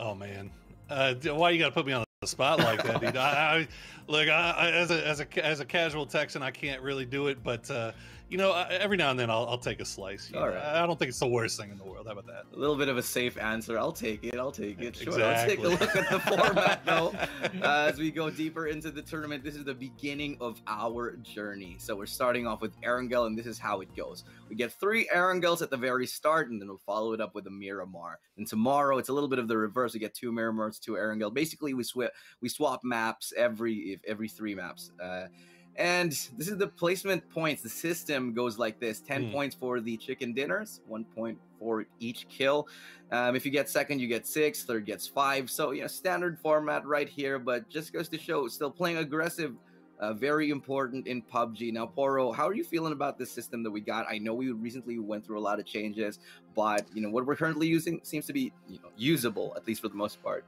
Oh man, why you got to put me on the spot like that, dude? Look, as a casual Texan, I can't really do it, but every now and then I'll take a slice. All right. I don't think it's the worst thing in the world. How about that? A little bit of a safe answer. I'll take it. Sure. Exactly. Let's take a look at the format though. As we go deeper into the tournament, this is the beginning of our journey. So we're starting off with Erangel, and this is how it goes. We get 3 Erangels at the very start, and then we'll follow it up with a Miramar. And tomorrow, it's a little bit of the reverse. We get 2 Miramars, 2 Erangel. Basically, we swap maps every 3 maps. And this is the placement points. The system goes like this: 10 points for the chicken dinners, 1 point for each kill. If you get second, you get 6, third gets 5. So, standard format right here, but just goes to show, still playing aggressive, very important in PUBG. Now, Poro, how are you feeling about this system that we got? I know we recently went through a lot of changes, but, what we're currently using seems to be, usable, at least for the most part.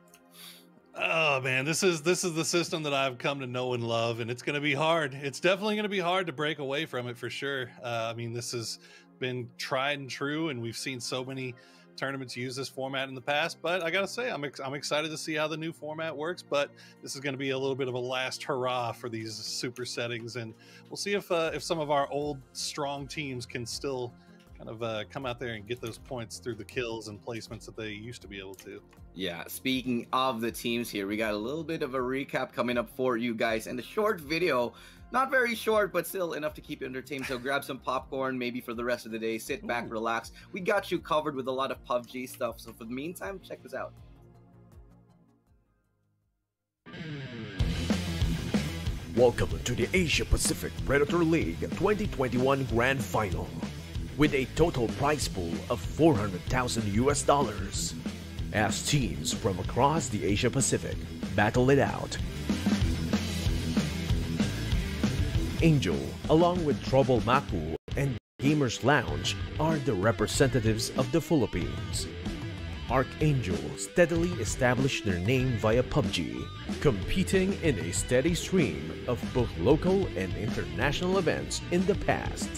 Oh man, this is the system that I've come to know and love, and it's going to be hard. It's definitely going to be hard to break away from it for sure. I mean, this has been tried and true, and we've seen so many tournaments use this format in the past. But I gotta say, I'm excited to see how the new format works. But this is going to be a little bit of a last hurrah for these super settings, and we'll see if some of our old strong teams can still kind of come out there and get those points through the kills and placements that they used to be able to. Yeah, speaking of the teams here, we got a little bit of a recap coming up for you guys, and a short video, not very short, but still enough to keep you entertained. So grab some popcorn, maybe for the rest of the day, sit back, relax. We got you covered with a lot of PUBG stuff. So for the meantime, check this out. Welcome to the Asia Pacific Predator League 2021 Grand Final, with a total prize pool of $400,000 as teams from across the Asia Pacific battle it out. Angel, along with Trouble Maku and Gamers Lounge, are the representatives of the Philippines. Archangel steadily established their name via PUBG, competing in a steady stream of both local and international events in the past.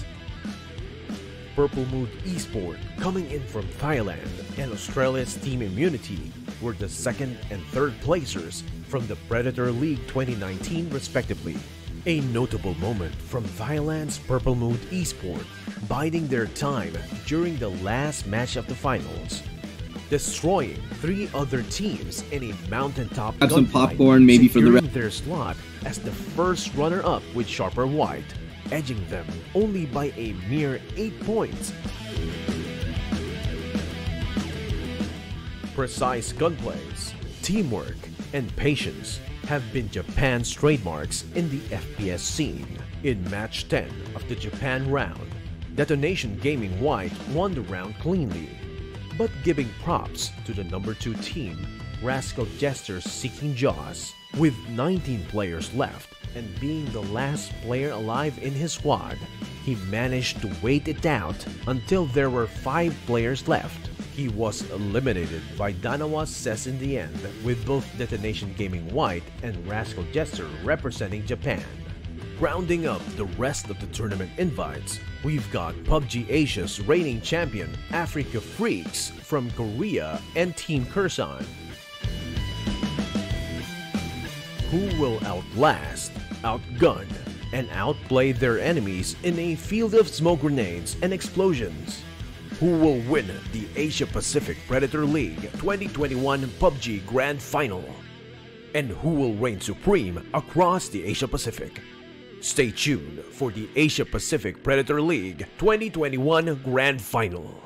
Purple Mood Esport, coming in from Thailand, and Australia's Team Immunity were the second and third placers from the Predator League 2019 respectively. A notable moment from Thailand's Purple Mood Esport biding their time during the last match of the finals, destroying 3 other teams in a mountaintop Have some popcorn, maybe for the their slot as the first runner-up with Sharper White, edging them only by a mere 8 points. Precise gunplays, teamwork, and patience have been Japan's trademarks in the FPS scene. In match 10 of the Japan round, Detonation Gaming White won the round cleanly, but giving props to the number 2 team, Rascal Jester's Seeking Jaws. With 19 players left and being the last player alive in his squad, he managed to wait it out until there were 5 players left. He was eliminated by Danawa Says in the end, with both Detonation Gaming White and Rascal Jester representing Japan. Rounding up the rest of the tournament invites, we've got PUBG Asia's reigning champion Africa Freaks from Korea and Team Kursan, who will outlast, outgun, and outplay their enemies in a field of smoke grenades and explosions. Who will win the Asia Pacific Predator League 2021 PUBG Grand Final? And who will reign supreme across the Asia Pacific? Stay tuned for the Asia Pacific Predator League 2021 Grand Final.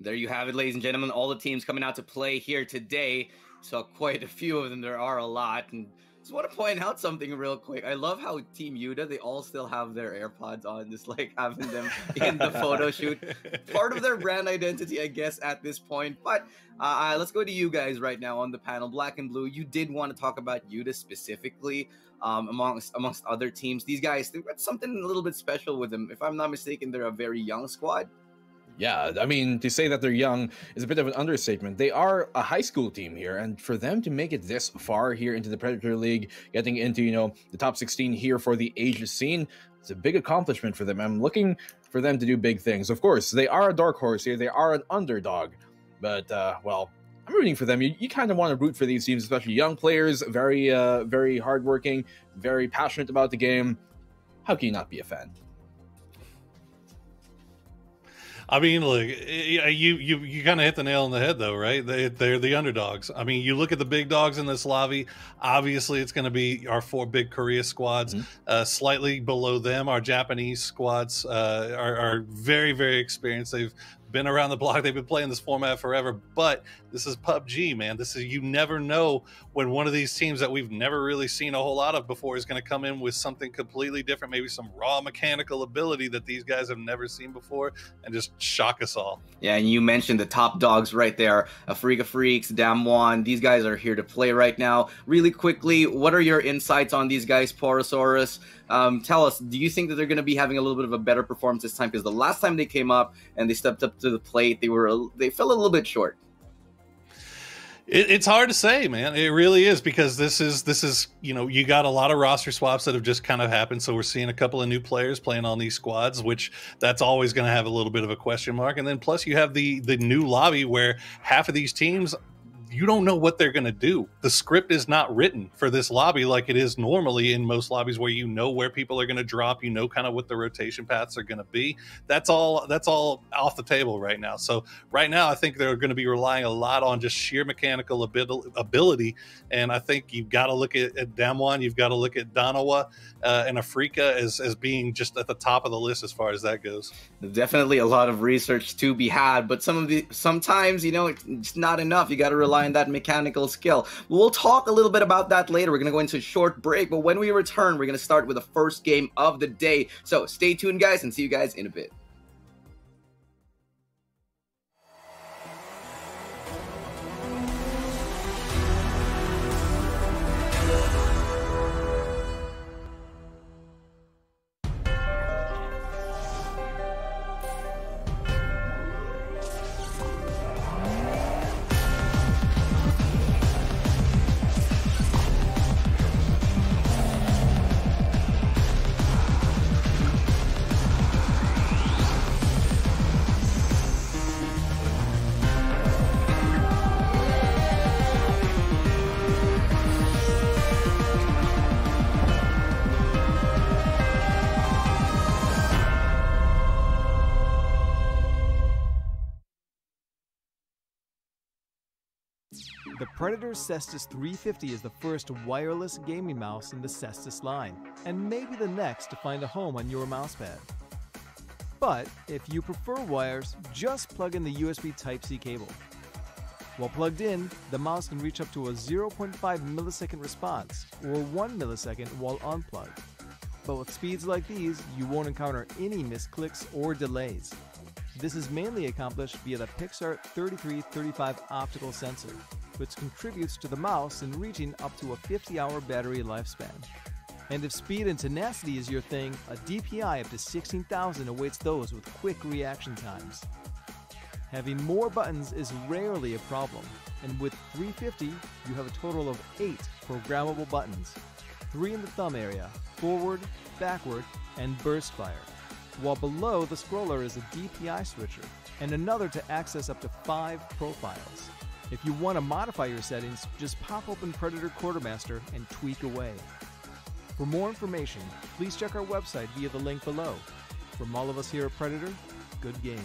There you have it, ladies and gentlemen. All the teams coming out to play here today. So quite a few of them. There are a lot. And just want to point out something real quick. I love how Team Yuda, they all still have their AirPods on, just like having them in the photo shoot. Part of their brand identity, I guess, at this point. But let's go to you guys right now on the panel. Black and Blue, you did want to talk about Yuda specifically amongst other teams. These guys, they've got something a little bit special with them. If I'm not mistaken, they're a very young squad. Yeah, I mean, to say that they're young is a bit of an understatement. They are a high school team here, and for them to make it this far here into the Predator League, getting into, the top 16 here for the Aegis scene, it's a big accomplishment for them. I'm looking for them to do big things. Of course, they are a dark horse here. They are an underdog, but, well, I'm rooting for them. You kind of want to root for these teams, especially young players, very, very hardworking, very passionate about the game. How can you not be a fan? I mean, look, you kind of hit the nail on the head, though, right? They're the underdogs. I mean, you look at the big dogs in this lobby. Obviously, it's going to be our 4 big Korea squads. Slightly below them, our Japanese squads are very, very experienced. They've been around the block. They've been playing this format forever, but this is PUBG, man. You never know when one of these teams that we've never really seen a whole lot of before is going to come in with something completely different, maybe some raw mechanical ability that these guys have never seen before, and just shock us all. Yeah, and you mentioned the top dogs right there, Afrika Freaks, Damwon. These guys are here to play right now. Really quickly, what are your insights on these guys, Porosaurus? Tell us, do you think that they're going to be having a little bit of a better performance this time? Because the last time they came up and they stepped up to the plate, they fell a little bit short. It's hard to say, man. It really is, because this is you got a lot of roster swaps that have just kind of happened. So we're seeing a couple of new players playing on these squads, which that's always going to have a little bit of a question mark. And then plus you have the new lobby where half of these teams, you don't know what they're going to do. The script is not written for this lobby like it is normally in most lobbies, where you know where people are going to drop, kind of what the rotation paths are going to be. That's all off the table right now. So right now, I think they're going to be relying a lot on just sheer mechanical ability. And I think you've got to look at Damwon, you've got to look at Danawa and Afrika as being just at the top of the list as far as that goes. Definitely a lot of research to be had, but sometimes it's not enough. You got to rely on that mechanical skill. We'll talk a little bit about that later. We're going to go into a short break, but when we return, we're going to start with the first game of the day. So stay tuned, guys, and see you guys in a bit. The Predator Cestus 350 is the first wireless gaming mouse in the Cestus line, and maybe the next to find a home on your mousepad. But if you prefer wires, just plug in the USB Type-C cable. While plugged in, the mouse can reach up to a 0.5 millisecond response, or 1 millisecond while unplugged. But with speeds like these, you won't encounter any misclicks or delays. This is mainly accomplished via the Pixart 3335 optical sensor, which contributes to the mouse in reaching up to a 50-hour battery lifespan. And if speed and tenacity is your thing, a DPI up to 16,000 awaits those with quick reaction times. Having more buttons is rarely a problem, and with 350, you have a total of 8 programmable buttons, 3 in the thumb area, forward, backward, and burst fire. While below the scroller is a DPI switcher, and another to access up to 5 profiles. If you want to modify your settings, just pop open Predator Quartermaster and tweak away. For more information, please check our website via the link below. From all of us here at Predator, good game.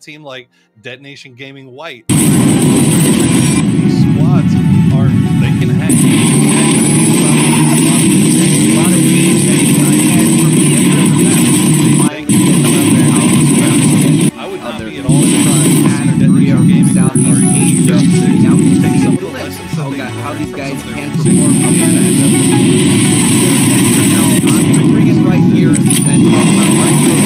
team like Detonation Gaming White. These squads they can hang. I would not be at all surprised. Now we take some of the lessons of how these guys can perform. Now I'm going to bring it right here and talk about right here.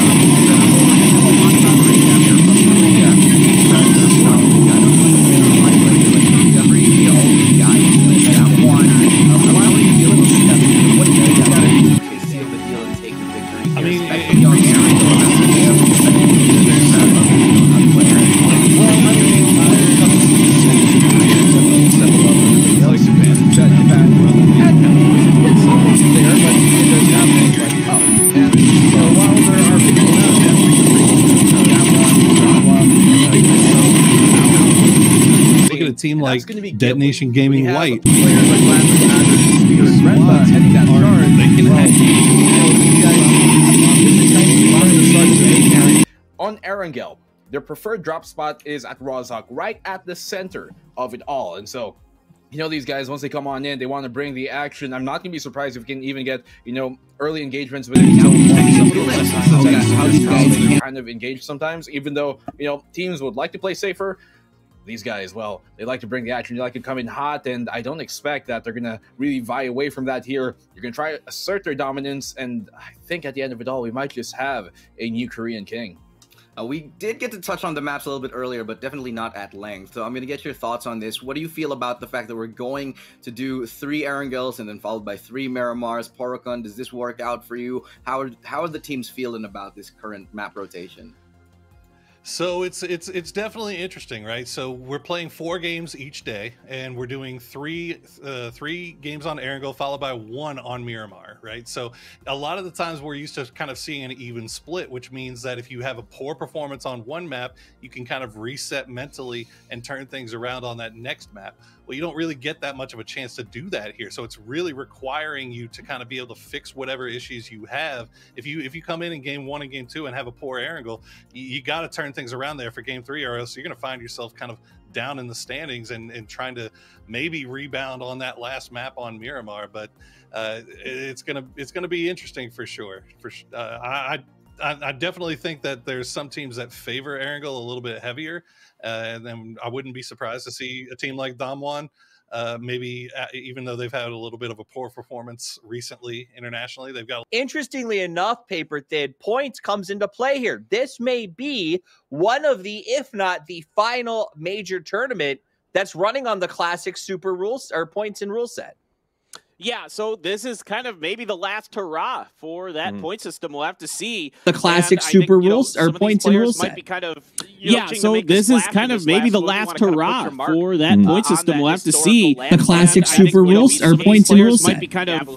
Team like Detonation Gaming White. On Erangel, their preferred drop spot is at Rozhok, right at the center of it all. And so, you know, these guys, once they come on in, they want to bring the action. I'm not going to be surprised if we can even get, you know, early engagements with it. Kind of engaged sometimes, even though, you know, teams would like to play safer. These guys, well, they like to bring the action. They like to come in hot, and I don't expect that they're going to really vie away from that here. You're going to try to assert their dominance, and I think at the end of it all, we might just have a new Korean king. We did get to touch on the maps a little bit earlier, but definitely not at length. So I'm going to get your thoughts on this. What do you feel about the fact that we're going to do 3 Erangels and then followed by 3 Miramars? Porokun, does this work out for you? How are the teams feeling about this current map rotation? So it's definitely interesting, right? So we're playing 4 games each day, and we're doing three games on Erangel followed by 1 on Miramar, right? So a lot of the times we're used to kind of seeing an even split, which means that if you have a poor performance on one map, you can kind of reset mentally and turn things around on that next map. Well, you don't really get that much of a chance to do that here. So it's really requiring you to kind of be able to fix whatever issues you have. If you come in game 1 and game 2 and have a poor Erangel, you got to turn things around there for game 3, or else you're going to find yourself kind of down in the standings and trying to maybe rebound on that last map on Miramar. But it's gonna be interesting for sure. I definitely think that there's some teams that favor Erangel a little bit heavier, and then I wouldn't be surprised to see a team like Damwon, maybe even though they've had a little bit of a poor performance recently internationally, they've got. Interestingly enough, Paper Thin, points comes into play here. This may be one of the, if not the final major tournament that's running on the classic super rules or points and rule set. Yeah, so this is kind of maybe the last hurrah for that point system. We'll have to see. The classic super rules or points and rules might be kind of so this is kind of maybe the last hurrah for that point system. We'll have to see. The classic super rules or points and rules might be kind of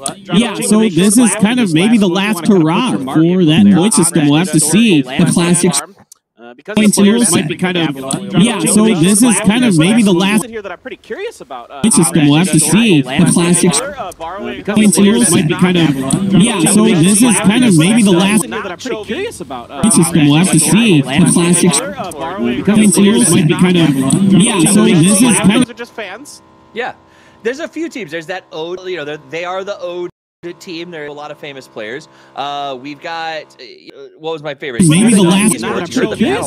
so this is kind of maybe the last hurrah for that point system. We'll have to see. The classic because points and rules might be kind of so this is kind of maybe the last here that I'm pretty curious about system. We'll have to see. The classic points and rules might be kind of so this is kind of maybe the last that I'm pretty curious about system. We'll have to see. The classic points and rules might be kind of so this is kind of just fans. Yeah, there's a few teams. There's that Ode, you know, they are the Ode team. There are a lot of famous players. We've got what was my favorite? Maybe the last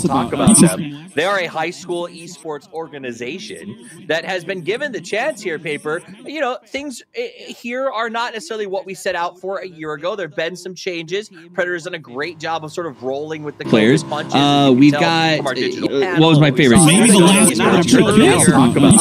talk about them. They are a high school esports organization that has been given the chance here, Paper. You know, things here are not necessarily what we set out for a year ago. There've been some changes. Predator's done a great job of sort of rolling with the players. We've got what was my favorite? Maybe the last talk about